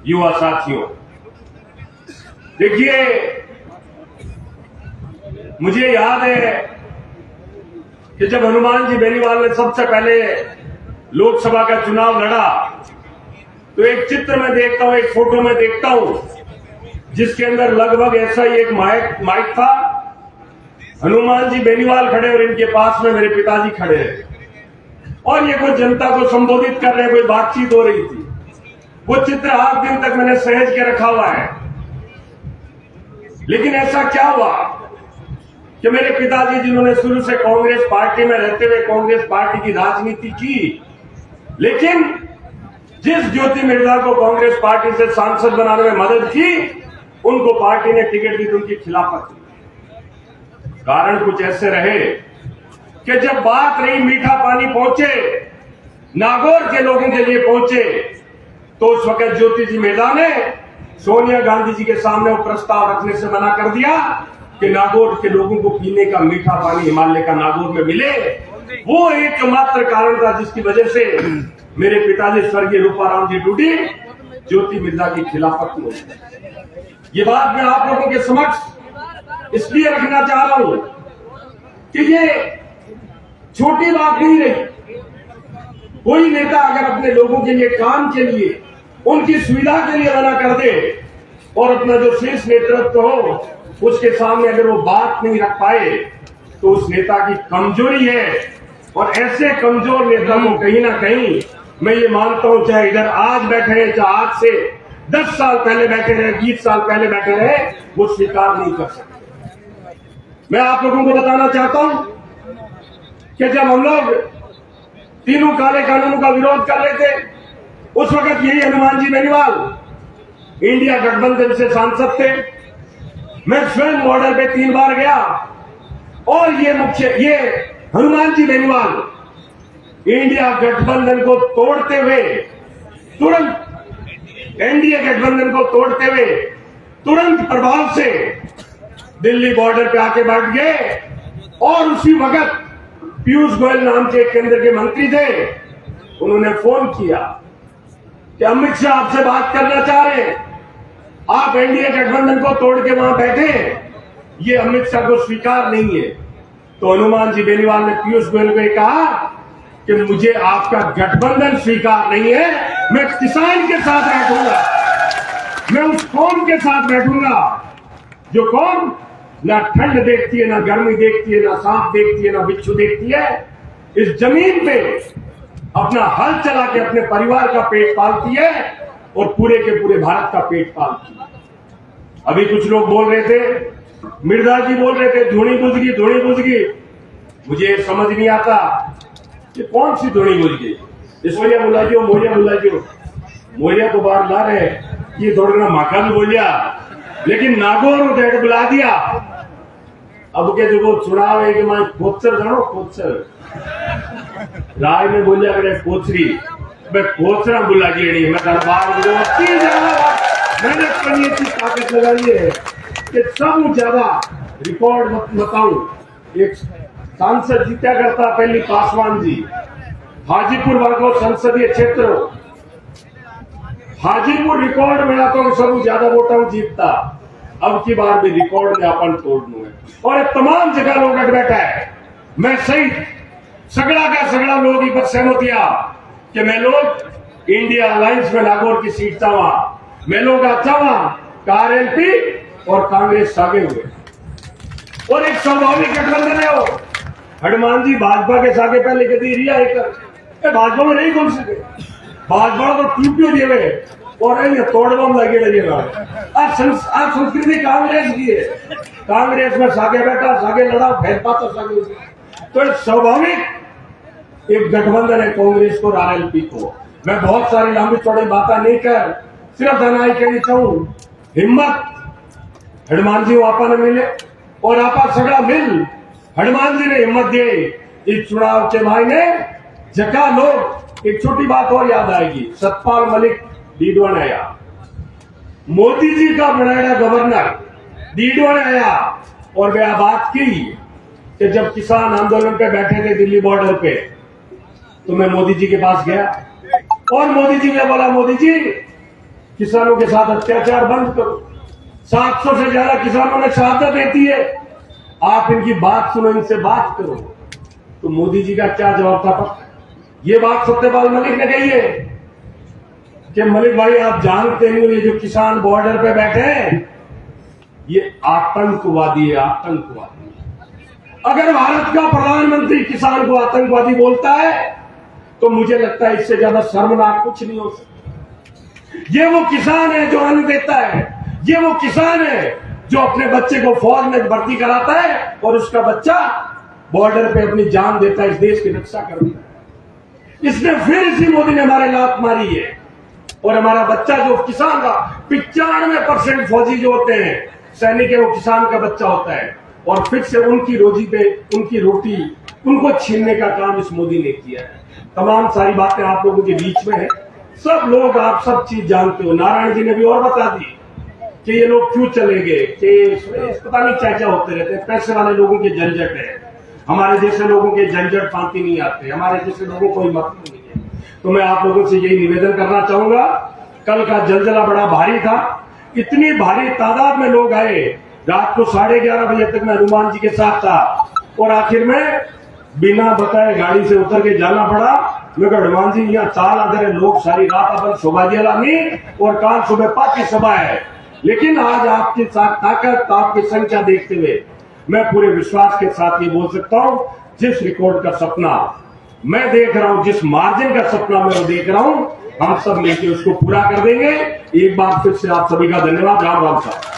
युवा साथियों, देखिए मुझे याद है कि जब हनुमान जी बेनीवाल ने सबसे पहले लोकसभा का चुनाव लड़ा तो एक चित्र में देखता हूं, एक फोटो में देखता हूं जिसके अंदर लगभग ऐसा ही एक माइक था। हनुमान जी बेनीवाल खड़े और इनके पास में मेरे पिताजी खड़े हैं और ये कोई जनता को संबोधित कर रहे, कोई बातचीत हो रही थी। वो चित्र आज दिन तक मैंने सहेज के रखा हुआ है। लेकिन ऐसा क्या हुआ कि मेरे पिताजी जिन्होंने शुरू से कांग्रेस पार्टी में रहते हुए कांग्रेस पार्टी की राजनीति की, लेकिन जिस ज्योति मिर्जा को कांग्रेस पार्टी से सांसद बनाने में मदद की, उनको पार्टी ने टिकट दी तो उनकी खिलाफत की। कारण कुछ ऐसे रहे कि जब बात रही मीठा पानी पहुंचे, नागौर के लोगों के लिए पहुंचे, तो उस वक्त ज्योति जी मिर्जा ने सोनिया गांधी जी के सामने वो प्रस्ताव रखने से मना कर दिया कि नागौर के लोगों को पीने का मीठा पानी हिमालय का नागौर में मिले। वो एकमात्र कारण था जिसकी वजह से मेरे पिताजी स्वर्गीय रूपाराम जी टूटी ज्योति मिर्जा की खिलाफत में। ये बात मैं आप लोगों के समक्ष इसलिए रखना चाह रहा हूं कि ये छोटी बात नहीं रही। कोई नेता अगर अपने लोगों के लिए, काम के लिए, उनकी सुविधा के लिए मना कर दे और अपना जो शीर्ष नेतृत्व हो उसके सामने अगर वो बात नहीं रख पाए तो उस नेता की कमजोरी है। और ऐसे कमजोर नेता को कहीं ना कहीं मैं ये मानता हूं, चाहे इधर आज बैठे हैं, चाहे आज से 10 साल पहले बैठे रहे, 20 साल पहले बैठे रहे, वो स्वीकार नहीं कर सकते। मैं आप लोगों को बताना चाहता हूं कि जब हम लोग तीनों काले कानूनों का विरोध कर रहे थे, उस वक्त यही हनुमान जी बेनीवाल इंडिया गठबंधन से सांसद थे। मैं स्वयं बॉर्डर पे 3 बार गया और ये हनुमान जी बेनीवाल इंडिया गठबंधन को तोड़ते हुए, तुरंत एनडीए गठबंधन को तोड़ते हुए तुरंत प्रभाव से दिल्ली बॉर्डर पे आके बैठ गए। और उसी वक्त पीयूष गोयल नाम के केंद्र के मंत्री थे, उन्होंने फोन किया कि अमित शाह आपसे बात करना चाह रहे हैं, आप एनडीए गठबंधन को तोड़ के वहां बैठे, ये अमित शाह को स्वीकार नहीं है। तो हनुमान जी बेनीवाल ने पीयूष गोयल को कहा कि मुझे आपका गठबंधन स्वीकार नहीं है, मैं किसान के साथ बैठूंगा, मैं उस कौम के साथ बैठूंगा जो कौम ना ठंड देखती है, ना गर्मी देखती है, ना सांप देखती है, ना बिच्छू देखती है। इस जमीन पे अपना हल चला के अपने परिवार का पेट पालती है और पूरे के पूरे भारत का पेट पालती है। अभी कुछ लोग बोल रहे थे, मिर्जा जी बोल रहे थे धुनी बुझ गई, धुनी बुझ गई। मुझे समझ नहीं आता कि कौन सी धुनी बुझ गई। इसलिए बुला जो मोरिया बुला जो मोरिया को बाहर ला रहे, ये थोड़ा माका भी बोलिया, लेकिन नागौर उठे बुला दिया। अब के जो चुनाव है कि मैं कोचर जानो, कोचर राय में बोलिया करे कोचरी, मैं कोचरा बुला जी, मैं दरबार मैंने अपनी इतनी ताकत लगाई है कि सब ज्यादा रिकॉर्ड बताऊं। एक सांसद जीता करता पहली पासवान जी, हाजीपुर वर्गो संसदीय क्षेत्र, हाजीपुर रिकॉर्ड मिला तो सब ज्यादा वोटा जीतता। अब की बार भी रिकॉर्ड में अपन तोड़ना है और तमाम जगह लोग अट बैठा है। मैं सही सगड़ा का सगड़ा लोग पर सहमत किया कि मैं लोग इंडिया अलायंस में नागौर की सीट चावा, मैं लोग चावा आरएलपी और कांग्रेस सागे हुए और एक स्वाभाविक गठबंधन है। वो हनुमान जी भाजपा के सागे पहले कभी रिया भाजपा में नहीं कौन सके, भाजपा तो टूटियो दिए और तोड़ बम लगे लगेगा। आज संस्कृति कांग्रेस की है, कांग्रेस में सागे बैठा, सागे लड़ा, फैल पाता सागे। तो स्वाभाविक एक गठबंधन है कांग्रेस को और आरएलपी को। मैं बहुत सारी लंबी चौड़ी बातें नहीं कर, सिर्फ धनाई कहनी चाहूं, हिम्मत हनुमान जी आपा ने मिले और आपा सगड़ा मिल हनुमान जी ने हिम्मत दी इस चुनाव के मायने जगह लोग। एक छोटी बात और याद आएगी, सतपाल मलिक डीडवाने आया, मोदी जी का बनाया गवर्नर डीडवाने आया और वह बात की कि जब किसान आंदोलन पे बैठे थे दिल्ली बॉर्डर पे, तो मैं मोदी जी के पास गया और मोदी जी ने बोला, मोदी जी किसानों के साथ अत्याचार बंद करो। 700 से ज्यादा किसानों ने शहादत देती है, आप इनकी बात सुनो, इनसे बात करो। तो मोदी जी का क्या जवाब था? ये बात सत्यपाल मलिक ने कही है कि मलिक भाई आप जानते नहीं, ये जो किसान बॉर्डर पे बैठे हैं ये आतंकवादी है, आतंकवादी। अगर भारत का प्रधानमंत्री किसान को आतंकवादी बोलता है तो मुझे लगता है इससे ज्यादा शर्मनाक कुछ नहीं हो सकता। ये वो किसान है जो अन्न देता है, ये वो किसान है जो अपने बच्चे को फौज में भर्ती कराता है और उसका बच्चा बॉर्डर पे अपनी जान देता है इस देश की रक्षा करने। इसने फिर इसी मोदी ने हमारे लात मारी है और हमारा बच्चा जो किसान का 95% फौजी जो होते हैं सैनिक है, वो किसान का बच्चा होता है और फिर से उनकी रोजी पे, उनकी रोटी उनको छीनने का काम इस मोदी ने किया है। तमाम सारी बातें आप लोगों के बीच में है, सब लोग आप सब चीज जानते हो। नारायण जी ने भी और बता दी कि ये लोग क्यों चले गए, कि पता नहीं क्या क्या होते रहते हैं। पैसे वाले लोगों के झंझट है, हमारे जैसे लोगों के झंझट फांती नहीं आते, हमारे जैसे लोगों को मतलब नहीं है। तो मैं आप लोगों से यही निवेदन करना चाहूंगा, कल का जलजला बड़ा भारी था, इतनी भारी तादाद में लोग आए, रात को 11:30 बजे तक मैं हनुमान जी के साथ था और आखिर में बिना बताए गाड़ी से उतर के जाना पड़ा। मैं हनुमान जी यहाँ चाल आधे लोग सारी रात अपन शोभा लानी और काल सुबह 5 की सभा है, लेकिन आज आपके साथ ताकत, आपकी संख्या देखते हुए मैं पूरे विश्वास के साथ ये बोल सकता हूं, जिस रिकॉर्ड का सपना मैं देख रहा हूं, जिस मार्जिन का सपना मैं देख रहा हूं, हम सब मिलकर उसको पूरा कर देंगे। एक बार फिर से आप सभी का धन्यवाद। राम राम साहब।